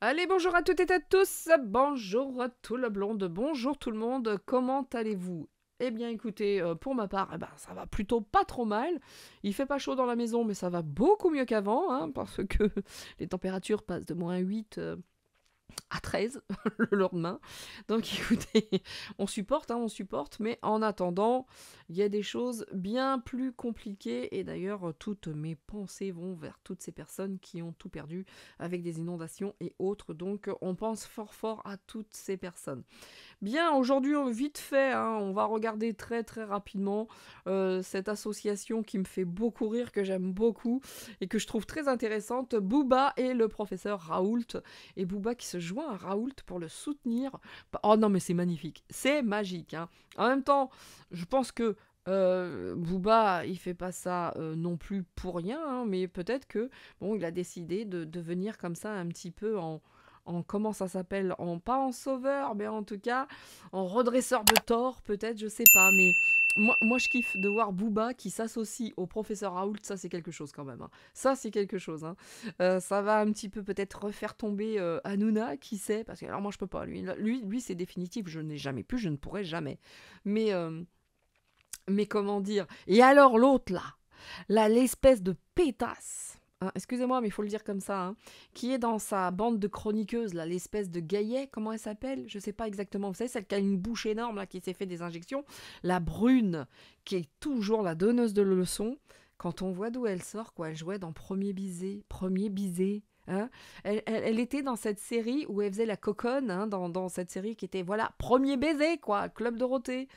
Allez, bonjour à toutes et à tous, bonjour à tout le blonde, bonjour tout le monde, comment allez-vous? Eh bien écoutez, pour ma part, ça va plutôt pas trop mal. Il fait pas chaud dans la maison, mais ça va beaucoup mieux qu'avant, hein, parce que les températures passent de -8 à 13 le lendemain. Donc écoutez, on supporte, hein, on supporte, mais en attendant, il y a des choses bien plus compliquées. Et d'ailleurs, toutes mes pensées vont vers toutes ces personnes qui ont tout perdu avec des inondations et autres. Donc on pense fort fort à toutes ces personnes. Bien, aujourd'hui, vite fait, hein, on va regarder très très rapidement cette association qui me fait beaucoup rire, que j'aime beaucoup et que je trouve très intéressante, Booba et le professeur Raoult. Et Booba qui se joint à Raoult pour le soutenir. Oh non, mais c'est magnifique, c'est magique, hein. En même temps, je pense que Booba, il fait pas ça non plus pour rien, hein, mais peut-être que bon, il a décidé de devenir comme ça un petit peu en comment ça s'appelle, en pas en sauveur, mais en tout cas en redresseur de tort, peut-être, je sais pas, mais moi je kiffe de voir Booba qui s'associe au professeur Raoult, ça c'est quelque chose quand même, hein. Ça c'est quelque chose, hein. Ça va un petit peu peut-être refaire tomber Hanouna, qui sait, parce que alors moi je peux pas, lui c'est définitif, je n'ai jamais pu, je ne pourrai jamais. Mais, euh, mais comment dire. Et alors l'autre là, l'espèce de pétasse, hein, excusez-moi, mais il faut le dire comme ça, hein, qui est dans sa bande de chroniqueuses, là, l'espèce de Gaillet, comment elle s'appelle? Je sais pas exactement. Vous savez, celle qui a une bouche énorme, là, qui s'est fait des injections. La brune, qui est toujours la donneuse de leçons. Quand on voit d'où elle sort, quoi, elle jouait dans Premier Baiser. Premier Baiser. Hein, elle était dans cette série où elle faisait la coconne, hein, dans cette série qui était, voilà, Premier Baiser, quoi, Club Dorothée.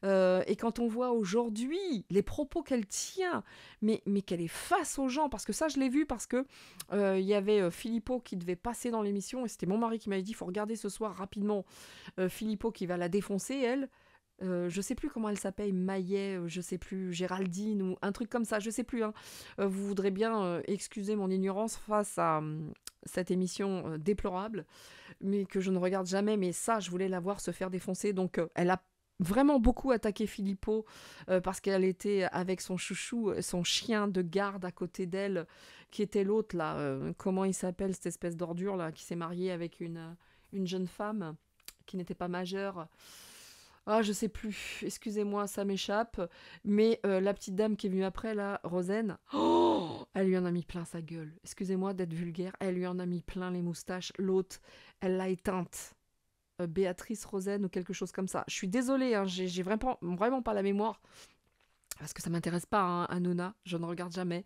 Et quand on voit aujourd'hui les propos qu'elle tient, mais qu'elle est face aux gens, parce que ça je l'ai vu, parce que il y avait Philippot qui devait passer dans l'émission, et c'était mon mari qui m'avait dit, il faut regarder ce soir rapidement Philippot qui va la défoncer, elle. Je sais plus comment elle s'appelle, Maillet, je sais plus, Géraldine ou un truc comme ça, je sais plus, hein. Vous voudrez bien excuser mon ignorance face à cette émission déplorable, mais que je ne regarde jamais, mais ça, je voulais la voir se faire défoncer. Donc, elle a vraiment beaucoup attaqué Philippot parce qu'elle était avec son chouchou, son chien de garde à côté d'elle, qui était l'autre, là. Comment il s'appelle, cette espèce d'ordure, là, qui s'est mariée avec une jeune femme qui n'était pas majeure. Ah, je sais plus, excusez-moi, ça m'échappe. Mais la petite dame qui est venue après, là, Rosen, oh, elle lui en a mis plein sa gueule. Excusez-moi d'être vulgaire, elle lui en a mis plein les moustaches. L'autre, elle l'a éteinte. Béatrice Rosen ou quelque chose comme ça. Je suis désolée, hein, j'ai vraiment pas la mémoire. Parce que ça m'intéresse pas, hein, Hanouna, je ne regarde jamais.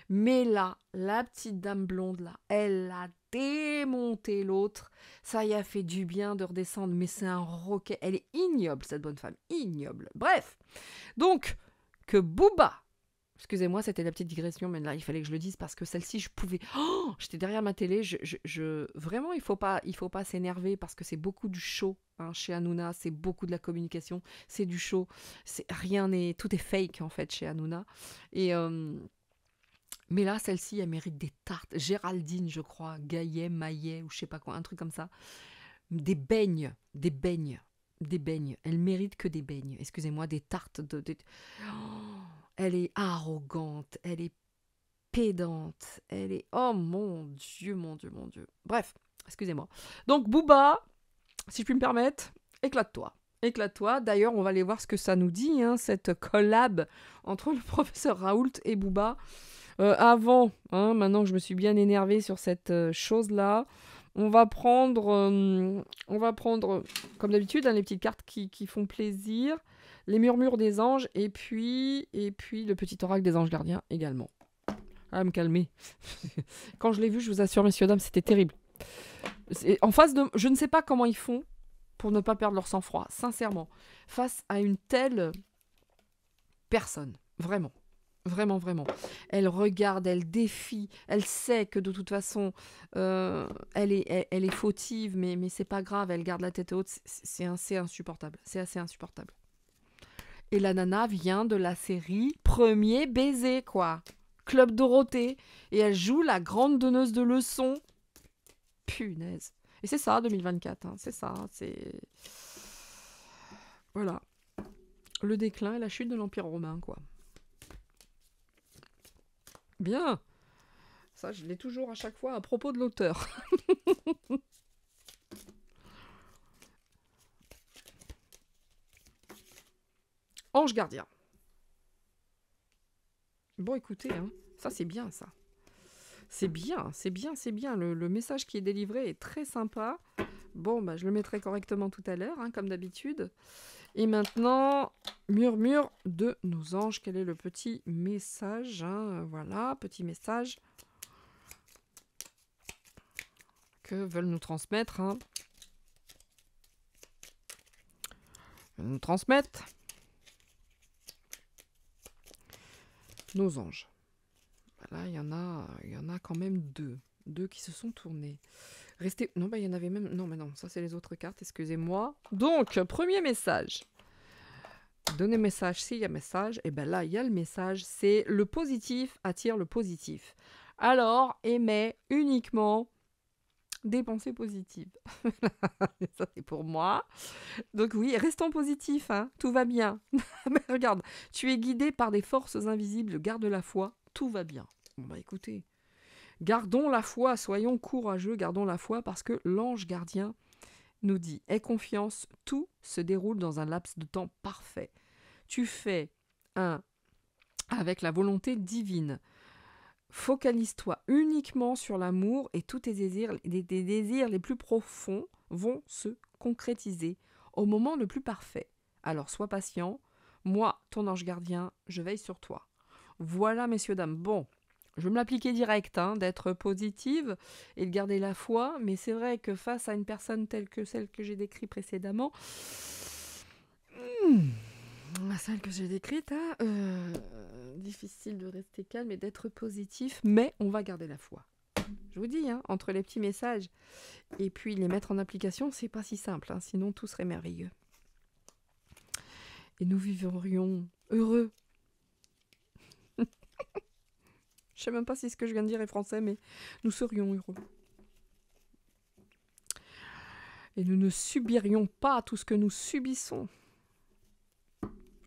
Mais là, la petite dame blonde, là, elle a démonté l'autre. Ça y a fait du bien de redescendre, mais c'est un roquet. Elle est ignoble, cette bonne femme, ignoble. Bref, donc, que Booba, excusez-moi, c'était la petite digression, mais là, il fallait que je le dise parce que celle-ci, je pouvais. Oh, j'étais derrière ma télé. Vraiment, il faut pas s'énerver parce que c'est beaucoup du show, hein, chez Hanouna. C'est beaucoup de la communication. C'est du show. Tout est fake en fait chez Hanouna. Et mais là, celle-ci, elle mérite des tartes. Géraldine, je crois, Gaillet, Maillet ou je sais pas quoi, un truc comme ça. Des beignes, des beignes, des beignes. Elle mérite que des beignes. Excusez-moi, des tartes Oh, elle est arrogante, elle est pédante, elle est... Oh mon Dieu, mon Dieu, mon Dieu. Bref, excusez-moi. Donc Booba, si je puis me permettre, éclate-toi. Éclate-toi. D'ailleurs, on va aller voir ce que ça nous dit, hein, cette collab entre le professeur Raoult et Booba. Avant, hein, maintenant que je me suis bien énervée sur cette chose-là, on va prendre comme d'habitude, hein, les petites cartes qui font plaisir, les murmures des anges, et puis le petit oracle des anges gardiens également. À me calmer. Quand je l'ai vu, je vous assure, messieurs, dames, c'était terrible. En face de... Je ne sais pas comment ils font pour ne pas perdre leur sang-froid, sincèrement. Face à une telle personne, vraiment. Vraiment, vraiment. Elle regarde, elle défie, elle sait que de toute façon, elle est fautive, mais c'est pas grave, elle garde la tête haute, c'est assez insupportable. C'est assez insupportable. Et la nana vient de la série Premier baiser, quoi. Club Dorothée. Et elle joue la grande donneuse de leçons. Punaise. Et c'est ça, 2024, hein, c'est ça, c'est... Voilà. Le déclin et la chute de l'Empire romain, quoi. Bien. Ça, je l'ai toujours à chaque fois à propos de l'auteur. Ange gardien. Bon, écoutez, hein, ça c'est bien, ça. C'est bien, c'est bien, c'est bien. Le message qui est délivré est très sympa. Bon, bah, je le mettrai correctement tout à l'heure, hein, comme d'habitude. Et maintenant, murmure de nos anges. Quel est le petit message, hein, voilà, petit message que veulent nous transmettre. Hein. Nous transmettre nos anges. Là, il y en a quand même deux qui se sont tournés. Restez... Non, bah, il y en avait même... Non, mais non, ça, c'est les autres cartes, excusez-moi. Donc, premier message. Donnez message s'il y a message. Et bien là, il y a le message. C'est le positif attire le positif. Alors, aimez uniquement des pensées positives. Ça, c'est pour moi. Donc oui, restons positifs, hein. Tout va bien. Mais regarde, tu es guidé par des forces invisibles. Garde la foi, tout va bien. Bon, bah écoutez... Gardons la foi, soyons courageux, gardons la foi parce que l'ange gardien nous dit « Aie confiance, tout se déroule dans un laps de temps parfait. Tu fais un avec la volonté divine. Focalise-toi uniquement sur l'amour et tous tes désirs les plus profonds vont se concrétiser au moment le plus parfait. Alors sois patient, moi, ton ange gardien, je veille sur toi. » Voilà, messieurs, dames. Bon. Je vais me l'appliquer direct, hein, d'être positive et de garder la foi, mais c'est vrai que face à une personne telle que celle que j'ai décrite précédemment, celle que j'ai décrite, hein, difficile de rester calme et d'être positif, mais on va garder la foi. Je vous dis, hein, entre les petits messages et puis les mettre en application, c'est pas si simple, hein, sinon tout serait merveilleux. Et nous vivrions heureux. Je sais même pas si ce que je viens de dire est français, mais nous serions heureux. Et nous ne subirions pas tout ce que nous subissons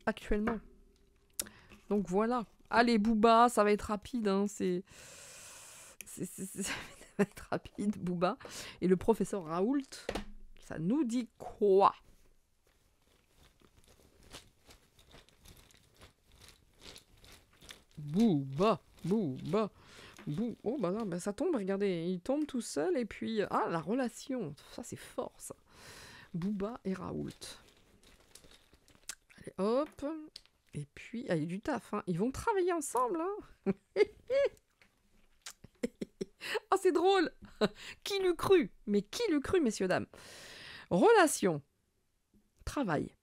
actuellement. Donc voilà. Allez, Booba, ça va être rapide. Hein, ça va être rapide, Booba. Et le professeur Raoult, ça nous dit quoi? Booba. Booba. Oh bah là, bah ça tombe, regardez, il tombe tout seul et puis... Ah, la relation, ça c'est fort ça. Booba et Raoult. Allez, hop. Et puis, il y a du taf, hein. Ils vont travailler ensemble, hein. Ah, c'est drôle. Qui l'eût cru? Mais qui l'eût cru, messieurs, dames? Relation. Travail.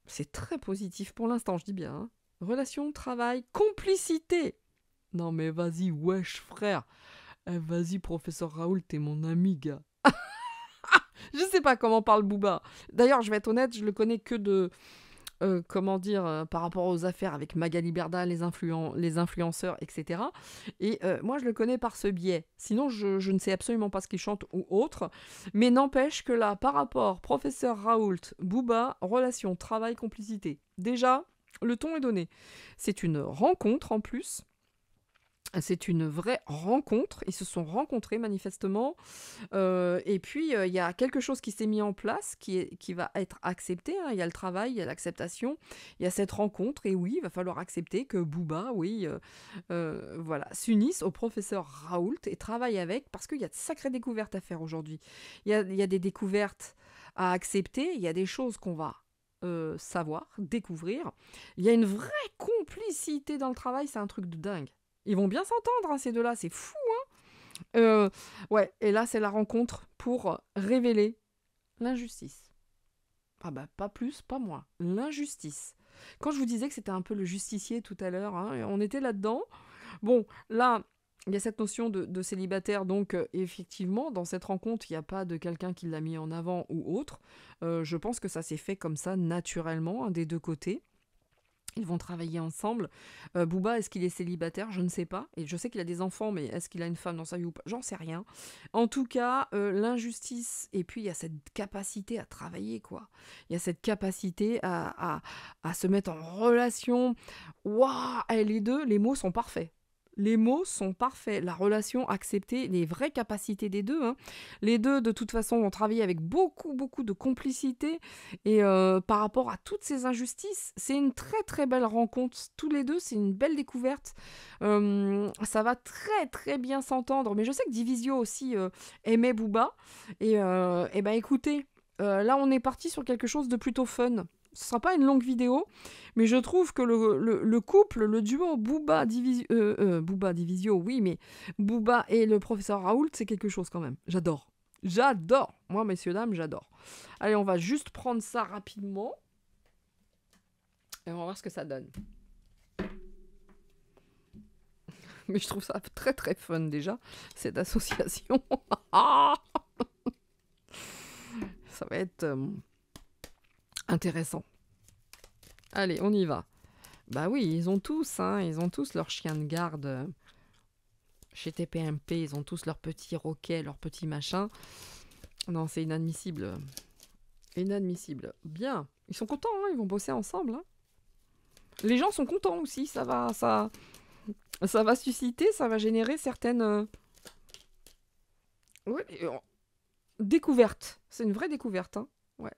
C'est très positif pour l'instant, je dis bien. Hein. Relation, travail, complicité. Non mais vas-y, wesh frère. Vas-y, professeur Raoult, t'es mon ami, gars. Je sais pas comment parle Booba. D'ailleurs, je vais être honnête, je le connais que de... par rapport aux affaires avec Magali Berda, les influenceurs, etc. Et moi, je le connais par ce biais. Sinon, je ne sais absolument pas ce qu'il chante ou autre. Mais n'empêche que là, par rapport professeur Raoult, Booba, relation, travail, complicité. Déjà, le ton est donné. C'est une rencontre en plus. C'est une vraie rencontre. Ils se sont rencontrés manifestement. Et puis, il y a quelque chose qui s'est mis en place qui va être accepté. Hein. Il y a le travail, il y a l'acceptation. Il y a cette rencontre. Et oui, il va falloir accepter que Booba, voilà, s'unisse au professeur Raoult et travaille avec parce qu'il y a de sacrées découvertes à faire aujourd'hui. Il y a des découvertes à accepter. Il y a des choses qu'on va savoir, découvrir. Il y a une vraie complicité dans le travail. C'est un truc de dingue. Ils vont bien s'entendre, hein, ces deux-là, c'est fou, hein. Ouais, et là, c'est la rencontre pour révéler l'injustice. Ah bah, pas plus, pas moins. L'injustice. Quand je vous disais que c'était un peu le justicier tout à l'heure, hein, on était là-dedans. Bon, là, il y a cette notion de célibataire, donc effectivement, dans cette rencontre, il n'y a pas de quelqu'un qui l'a mis en avant ou autre. Je pense que ça s'est fait comme ça, naturellement, hein, des deux côtés. Ils vont travailler ensemble. Booba, est-ce qu'il est célibataire? Je ne sais pas. Et je sais qu'il a des enfants, mais est-ce qu'il a une femme dans sa vie ou pas? J'en sais rien. En tout cas, l'injustice, et puis il y a cette capacité à travailler, quoi. Il y a cette capacité à se mettre en relation. Waouh, les deux, les mots sont parfaits. Les mots sont parfaits, la relation acceptée, les vraies capacités des deux, hein. Les deux, de toute façon, vont travailler avec beaucoup, beaucoup de complicité. Et par rapport à toutes ces injustices, c'est une très, très belle rencontre. Tous les deux, c'est une belle découverte. Ça va très, très bien s'entendre. Mais je sais que Divisio aussi aimait Booba. Et ben écoutez, là, on est parti sur quelque chose de plutôt fun. Ce sera pas une longue vidéo, mais je trouve que le couple, le duo Booba Divisio, oui, mais Booba et le professeur Raoult, c'est quelque chose quand même. J'adore. J'adore. Moi, messieurs, dames, j'adore. Allez, on va juste prendre ça rapidement. Et on va voir ce que ça donne. Mais je trouve ça très très fun déjà, cette association. Ça va être intéressant. Allez, on y va. Bah oui, ils ont tous leur chien de garde. Chez TPMP, ils ont tous leurs petits roquets, leurs petits machins. Non, c'est inadmissible. Inadmissible. Bien. Ils sont contents, hein, ils vont bosser ensemble. Hein. Les gens sont contents aussi, ça va susciter, ça va générer certaines ouais, découvertes. C'est une vraie découverte, hein. Ouais.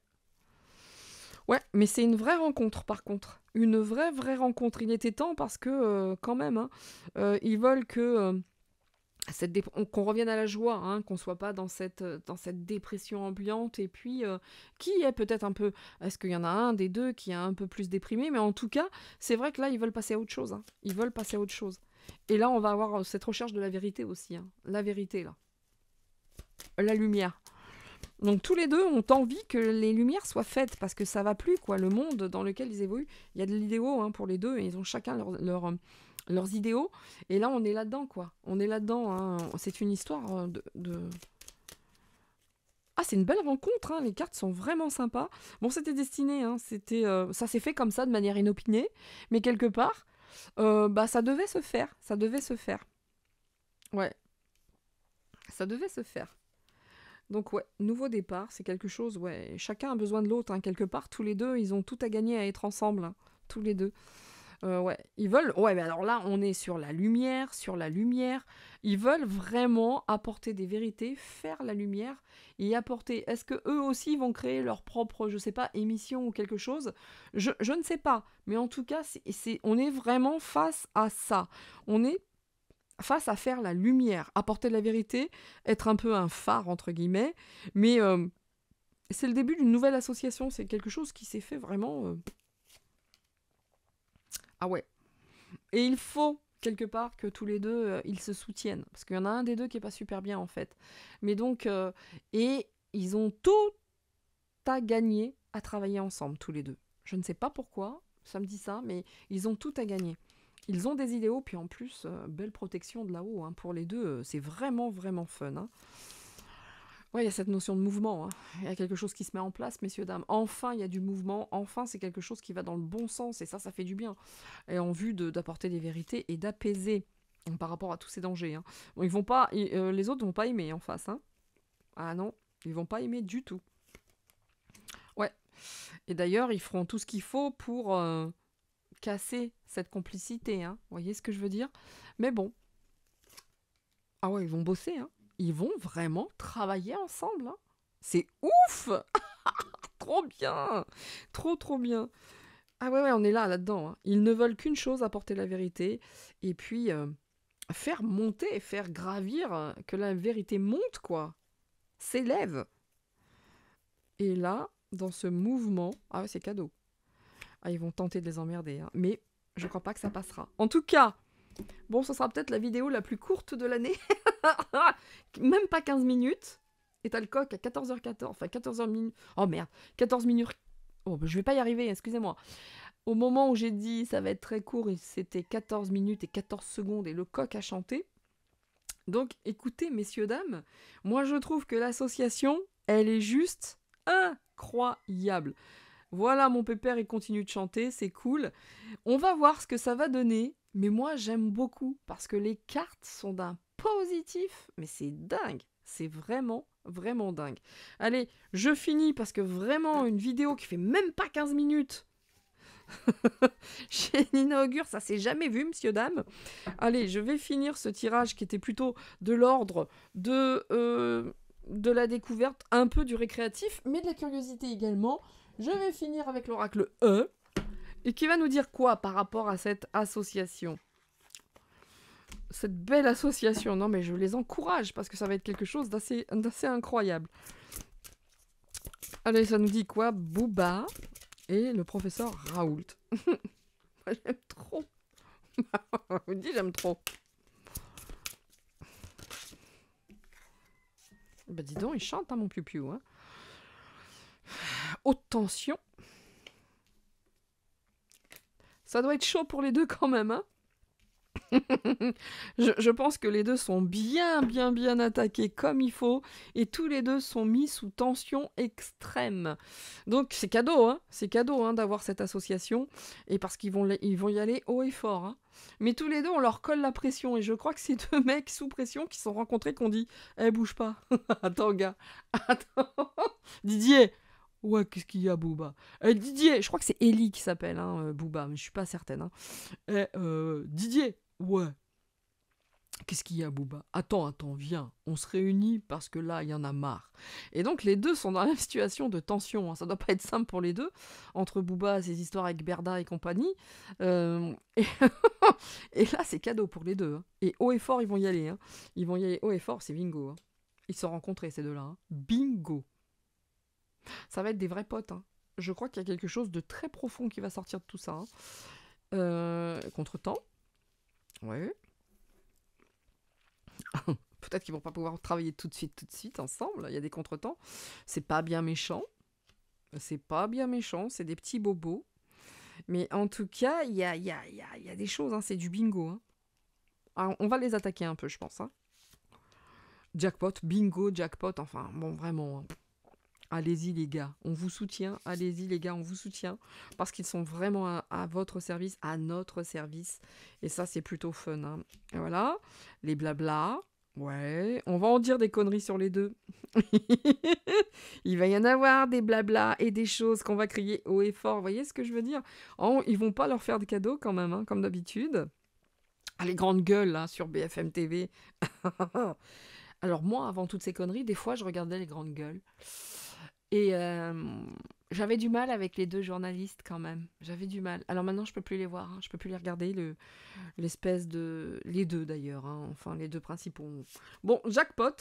Ouais, mais c'est une vraie rencontre par contre. Une vraie rencontre. Il était temps parce que quand même, hein, ils veulent que qu'on revienne à la joie, hein, qu'on soit pas dans cette dépression ambiante. Et puis, qui est peut-être un peu... Est-ce qu'il y en a un des deux qui est un peu plus déprimé? Mais en tout cas, c'est vrai que là, ils veulent passer à autre chose. Hein. Ils veulent passer à autre chose. Et là, on va avoir cette recherche de la vérité aussi. Hein. La vérité, là. La lumière. Donc tous les deux ont envie que les lumières soient faites parce que ça va plus, quoi. Le monde dans lequel ils évoluent, il y a de l'idéal hein, pour les deux et ils ont chacun leurs idéaux. Et là, on est là-dedans, quoi. On est là-dedans. Hein. C'est une histoire de... Ah, c'est une belle rencontre. Hein. Les cartes sont vraiment sympas. Bon, c'était destiné. Hein. Ça s'est fait comme ça, de manière inopinée. Mais quelque part, bah, ça devait se faire. Ça devait se faire. Ouais. Ça devait se faire. Donc ouais, nouveau départ, c'est quelque chose, ouais, chacun a besoin de l'autre, hein, quelque part, tous les deux, ils ont tout à gagner à être ensemble, hein, tous les deux. Ouais, ils veulent, ouais, mais alors là, on est sur la lumière, ils veulent vraiment apporter des vérités, faire la lumière, et apporter, est-ce que eux aussi vont créer leur propre, je sais pas, émission ou quelque chose? Je ne sais pas, mais en tout cas, on est vraiment face à ça, on est face à faire la lumière, apporter la vérité, être un peu un phare, entre guillemets, mais c'est le début d'une nouvelle association, c'est quelque chose qui s'est fait vraiment... Ah ouais. Et il faut, quelque part, que tous les deux, ils se soutiennent, parce qu'il y en a un des deux qui est pas super bien, en fait. Mais donc, et ils ont tout à gagner à travailler ensemble, tous les deux. Je ne sais pas pourquoi, ça me dit ça, mais ils ont tout à gagner. Ils ont des idéaux, puis en plus, belle protection de là-haut. Hein. Pour les deux, c'est vraiment, vraiment fun. Hein. Ouais, il y a cette notion de mouvement. Hein. Il y a quelque chose qui se met en place, messieurs, dames. Enfin, il y a du mouvement. Enfin, c'est quelque chose qui va dans le bon sens. Et ça fait du bien. Et en vue d'apporter des vérités et d'apaiser par rapport à tous ces dangers. Hein. Bon, les autres vont pas aimer en face. Hein. Ah non, ils vont pas aimer du tout. Ouais. Et d'ailleurs, ils feront tout ce qu'il faut pour... casser cette complicité, hein. Vous voyez ce que je veux dire? Mais bon. Ah ouais, ils vont bosser, hein. Ils vont vraiment travailler ensemble, hein. C'est ouf. Trop bien. Trop bien. Ah ouais, on est là-dedans. Hein. Ils ne veulent qu'une chose, apporter la vérité. Et puis, faire monter, faire gravir, que la vérité monte, quoi. S'élève. Et là, dans ce mouvement... Ah ouais, c'est cadeau. Ah, ils vont tenter de les emmerder, hein. Mais je crois pas que ça passera. En tout cas, bon, ce sera peut-être la vidéo la plus courte de l'année. Même pas 15 minutes. Et t'as le coq à 14h14. Enfin, 14h minutes. Oh merde, 14 minutes. Oh, bah, je vais pas y arriver, excusez-moi. Au moment où j'ai dit ça va être très court, c'était 14 minutes et 14 secondes et le coq a chanté. Donc, écoutez, messieurs, dames, moi je trouve que l'association, elle est juste incroyable. Voilà, mon pépère, il continue de chanter, c'est cool. On va voir ce que ça va donner, mais moi, j'aime beaucoup, parce que les cartes sont d'un positif, mais c'est dingue. C'est vraiment, vraiment dingue. Allez, je finis, parce que vraiment, une vidéo qui fait même pas 15 minutes, Chez Nina Augure, ça s'est jamais vu, monsieur, dame. Allez, je vais finir ce tirage qui était plutôt de l'ordre de la découverte, un peu du récréatif, mais de la curiosité également. Je vais finir avec l'oracle E, et qui va nous dire quoi par rapport à cette association? Cette belle association. Non, mais je les encourage, parce que ça va être quelque chose d'assez incroyable. Allez, ça nous dit quoi? Booba et le professeur Raoult. J'aime trop. Je vous dis, j'aime trop. Bah dis donc, il chante, hein, mon piou-piou. Hein. Haute tension. Ça doit être chaud pour les deux quand même, hein. Je pense que les deux sont bien attaqués comme il faut, et tous les deux sont mis sous tension extrême. Donc c'est cadeau, hein, d'avoir cette association, et parce qu'ils vont y aller haut et fort. Hein. Mais tous les deux, on leur colle la pression, et je crois que c'est deux mecs sous pression qui se sont rencontrés qu'on dit « Eh, bouge pas. Attends, gars. Attends. Didier. Ouais, qu'est-ce qu'il y a, Booba? Didier, je crois que c'est Ellie qui s'appelle, hein, Booba, mais je suis pas certaine. Hein. Didier. Ouais. Qu'est-ce qu'il y a, Booba? Attends, viens. On se réunit parce que là, il y en a marre. Et donc, les deux sont dans la même situation de tension. Hein. Ça doit pas être simple pour les deux. Entre Booba, ses histoires avec Berda et compagnie. Et... et là, c'est cadeau pour les deux. Hein. Et haut et fort, ils vont y aller. Hein. Ils vont y aller haut et fort, c'est bingo. Hein. Ils se sont rencontrés, ces deux-là. Hein. Bingo. Ça va être des vrais potes. Hein. Je crois qu'il y a quelque chose de très profond qui va sortir de tout ça. Hein. Contre-temps. Ouais. Peut-être qu'ils vont pas pouvoir travailler tout de suite ensemble. Il y a des contretemps. C'est pas bien méchant. C'est des petits bobos. Mais en tout cas, il y a des choses. Hein. C'est du bingo. Hein. Alors, on va les attaquer un peu, je pense. Hein. Jackpot, bingo, jackpot. Enfin, bon, vraiment. Hein. Allez-y les gars, on vous soutient, allez-y les gars, on vous soutient, parce qu'ils sont vraiment à votre service, à notre service, et ça c'est plutôt fun. Hein. Et voilà, les blabla, ouais, on va en dire des conneries sur les deux. Il va y en avoir des blabla et des choses qu'on va crier haut et fort, vous voyez ce que je veux dire? Ils vont pas leur faire de cadeaux quand même, hein, comme d'habitude. Ah, les grandes gueules là, sur BFM TV. Alors moi, avant toutes ces conneries, des fois je regardais les grandes gueules. Et j'avais du mal avec les deux journalistes quand même. J'avais du mal. Alors maintenant, je peux plus les voir. Hein. Je peux plus les regarder. L'espèce de... Les deux d'ailleurs. Hein. Enfin, les deux principaux. Bon, jackpot.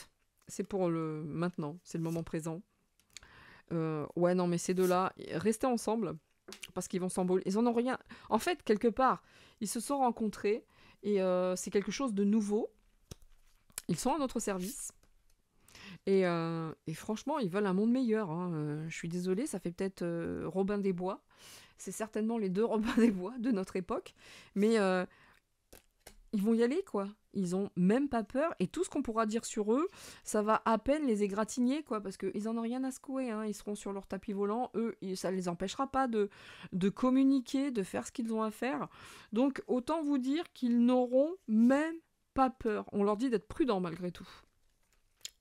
C'est pour le maintenant. C'est le moment présent. Ouais, non, mais ces deux-là, restez ensemble. Parce qu'ils vont s'embrouiller. Ils en ont rien... En fait, quelque part, ils se sont rencontrés. Et c'est quelque chose de nouveau. Ils sont à notre service. Et franchement, ils veulent un monde meilleur. Hein. Je suis désolée, ça fait peut-être Robin des Bois. C'est certainement les deux Robin des Bois de notre époque. Mais ils vont y aller, quoi. Ils ont même pas peur. Et tout ce qu'on pourra dire sur eux, ça va à peine les égratigner, quoi. Parce qu'ils en ont rien à secouer. Hein. Ils seront sur leur tapis volant. Eux, ça les empêchera pas de communiquer, de faire ce qu'ils ont à faire. Donc, autant vous dire qu'ils n'auront même pas peur. On leur dit d'être prudents, malgré tout.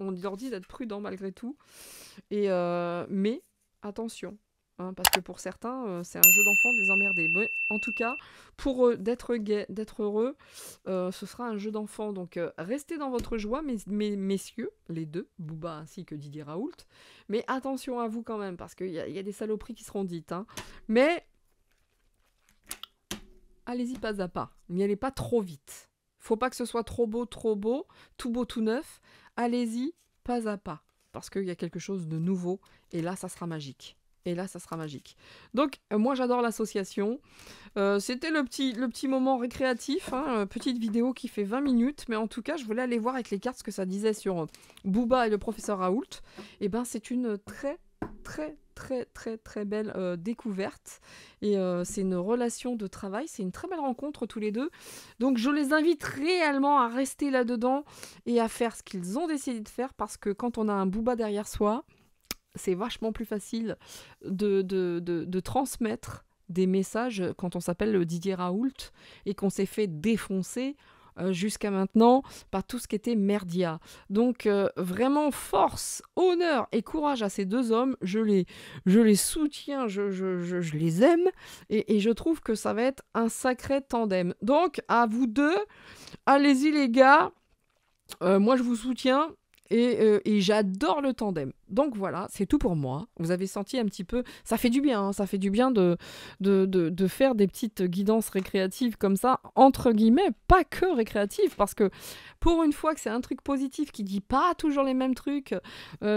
On leur dit d'être prudent malgré tout. Et mais attention, hein, parce que pour certains, c'est un jeu d'enfant de les emmerder. Mais en tout cas, pour eux, d'être gais, d'être heureux, ce sera un jeu d'enfant. Donc restez dans votre joie, messieurs, les deux, Booba ainsi que Didier Raoult. Mais attention à vous quand même, parce qu'il y a des saloperies qui seront dites. Hein. Mais allez-y pas à pas. N'y allez pas trop vite. Faut pas que ce soit trop beau, tout neuf. Allez-y, pas à pas, parce qu'il y a quelque chose de nouveau, et là, ça sera magique. Donc, moi, j'adore l'association. C'était le petit moment récréatif, hein, petite vidéo qui fait 20 minutes, mais en tout cas, je voulais aller voir avec les cartes ce que ça disait sur Booba et le professeur Raoult. Et ben, c'est une très belle découverte, et c'est une relation de travail, c'est une très belle rencontre tous les deux, donc je les invite réellement à rester là-dedans et à faire ce qu'ils ont décidé de faire, parce que quand on a un Booba derrière soi, c'est vachement plus facile de transmettre des messages quand on s'appelle Didier Raoult et qu'on s'est fait défoncer. jusqu'à maintenant par tout ce qui était merdia. Donc vraiment force, honneur et courage à ces deux hommes, je les soutiens, je les aime et je trouve que ça va être un sacré tandem. Donc à vous deux, allez-y les gars, moi je vous soutiens. Et j'adore le tandem. Donc voilà, c'est tout pour moi. Vous avez senti un petit peu... Ça fait du bien, hein, ça fait du bien de faire des petites guidances récréatives comme ça, entre guillemets, pas que récréatives, parce que pour une fois que c'est un truc positif qui dit pas toujours les mêmes trucs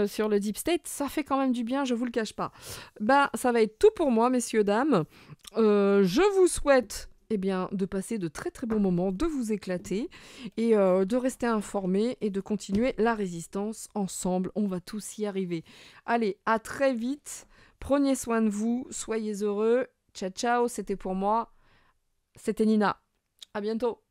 sur le Deep State, ça fait quand même du bien, je vous le cache pas. Bah, ça va être tout pour moi, messieurs, dames. Je vous souhaite... Eh bien, de passer de très très bons moments, de vous éclater et de rester informés et de continuer la résistance ensemble. On va tous y arriver. Allez, à très vite. Prenez soin de vous. Soyez heureux. Ciao, ciao. C'était pour moi. C'était Nina. À bientôt.